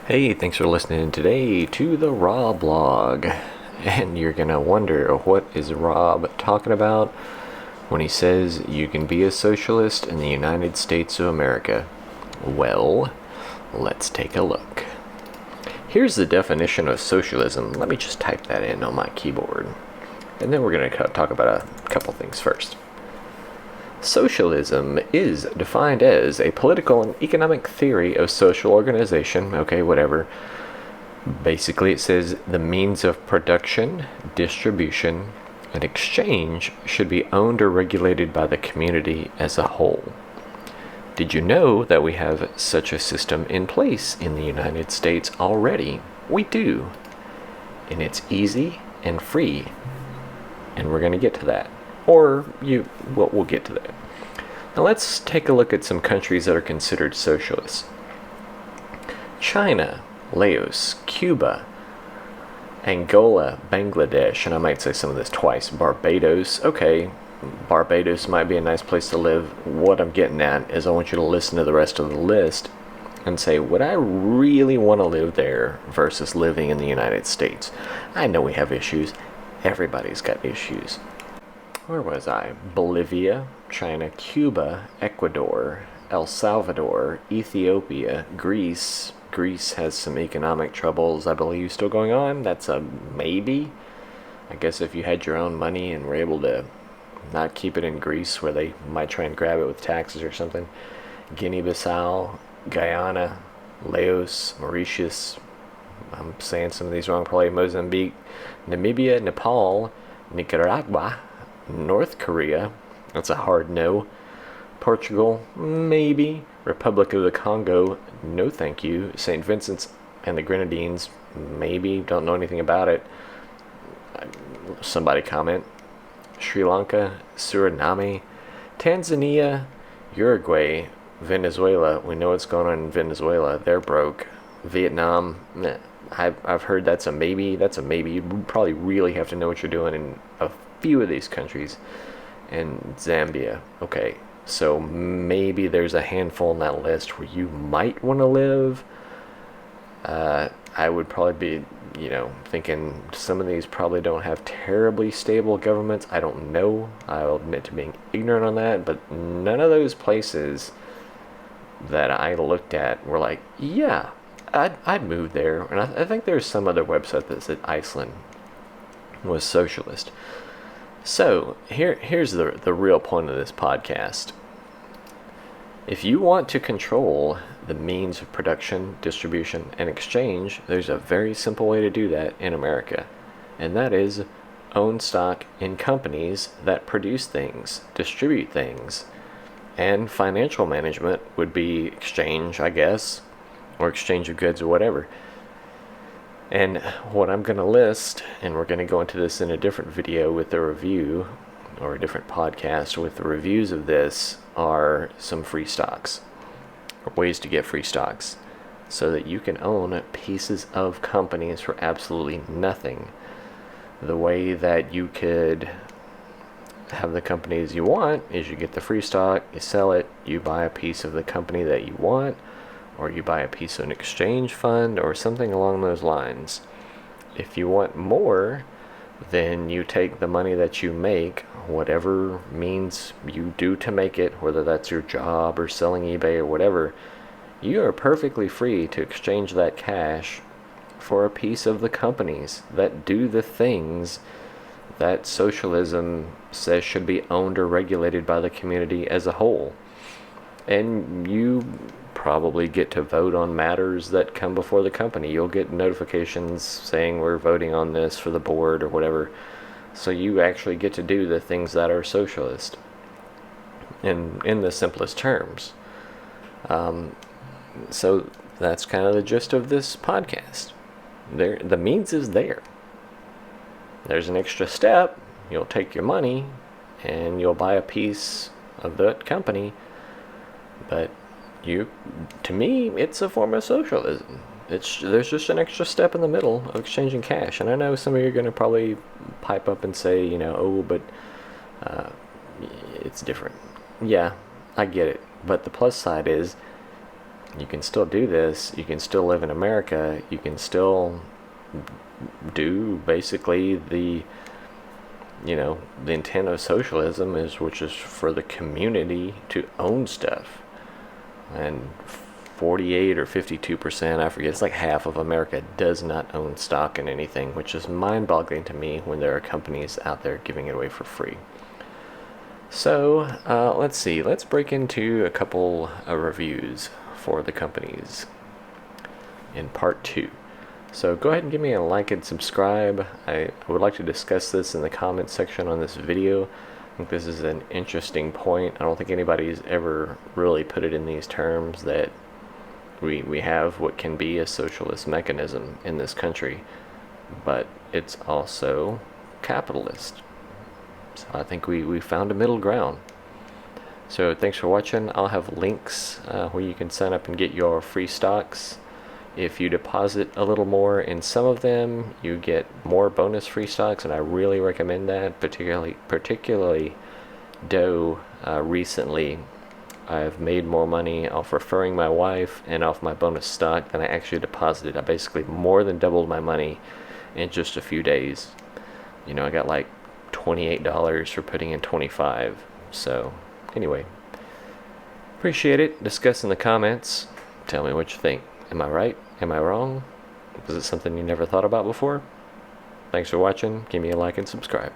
Hey, thanks for listening today to the Rob Blog. And you're gonna wonder, what is Rob talking about when he says you can be a socialist in the United States of America? Well, let's take a look. Here's the definition of socialism. Let me just type that in on my keyboard. And then we're gonna talk about a couple things first. Socialism is defined as a political and economic theory of social organization. Okay, whatever. Basically, it says the means of production, distribution, and exchange should be owned or regulated by the community as a whole. Did you know that we have such a system in place in the United States already? We do. And it's easy and free. And we're going to get to that. We'll get to that. Now let's take a look at some countries that are considered socialist. China, Laos, Cuba, Angola, Bangladesh, and I might say some of this twice, Barbados. Okay, Barbados might be a nice place to live. What I'm getting at is I want you to listen to the rest of the list and say, would I really want to live there versus living in the United States? I know we have issues. Everybody's got issues. Where was I? Bolivia, China, Cuba, Ecuador, El Salvador, Ethiopia, Greece. Greece has some economic troubles, I believe, still going on. That's a maybe. I guess if you had your own money and were able to not keep it in Greece where they might try and grab it with taxes or something. Guinea-Bissau, Guyana, Laos, Mauritius. I'm saying some of these wrong, probably Mozambique, Namibia, Nepal, Nicaragua, North Korea, that's a hard no. Portugal, maybe. Republic of the Congo, no thank you. St. Vincent's and the Grenadines, maybe. Don't know anything about it. Somebody comment. Sri Lanka, Suriname, Tanzania, Uruguay, Venezuela. We know what's going on in Venezuela. They're broke. Vietnam, I've heard that's a maybe. That's a maybe. You probably really have to know what you're doing in a few of these countries. And Zambia. Okay, so maybe there's a handful on that list where you might want to live. I would probably be, thinking some of these probably don't have terribly stable governments. I don't know. I'll admit to being ignorant on that, but none of those places that I looked at were like, yeah, I'd move there. And I think there's some other website that said Iceland was socialist. So here's the real point of this podcast. If you want to control the means of production, distribution, and exchange, there's a very simple way to do that in America. And that is own stock in companies that produce things, distribute things. And financial management would be exchange, I guess, or exchange of goods or whatever. And what I'm going to list, and we're going to go into this in a different video with a review, or a different podcast with the reviews of this, are some free stocks, or ways to get free stocks, so that you can own pieces of companies for absolutely nothing. The way that you could have the companies you want is you get the free stock, you sell it, you buy a piece of the company that you want, or you buy a piece of an exchange fund, or something along those lines. If you want more, then you take the money that you make, whatever means you do to make it, whether that's your job or selling eBay or whatever, you are perfectly free to exchange that cash for a piece of the companies that do the things that socialism says should be owned or regulated by the community as a whole. And you probably get to vote on matters that come before the company. You'll get notifications saying we're voting on this for the board or whatever. So you actually get to do the things that are socialist in the simplest terms. So that's kind of the gist of this podcast. The means is there. There's an extra step. You'll take your money and you'll buy a piece of that company. But to me, it's a form of socialism. There's just an extra step in the middle of exchanging cash. And I know some of you are going to probably pipe up and say, but it's different. Yeah, I get it. But the plus side is You can still do this. You can still live in America. You can still do basically the intent of socialism which is for the community to own stuff. And 48 or 52%, I forget, it's like half of America does not own stock in anything, which is mind-boggling to me when there are companies out there giving it away for free. So let's see, let's break into a couple of reviews for the companies in part 2. So go ahead and give me a like and subscribe. I would like to discuss this in the comments section on this video. I think this is an interesting point. I don't think anybody's ever really put it in these terms, that we have what can be a socialist mechanism in this country, but it's also capitalist. So I think we found a middle ground. So thanks for watching. I'll have links where you can sign up and get your free stocks. If you deposit a little more in some of them, you get more bonus free stocks, and I really recommend that. Particularly Doe. Recently, I've made more money off referring my wife and off my bonus stock than I actually deposited. I basically more than doubled my money in just a few days. I got like $28 for putting in 25. So anyway, appreciate it. Discuss in the comments. Tell me what you think. Am I right? Am I wrong? Was it something you never thought about before? Thanks for watching. Give me a like and subscribe.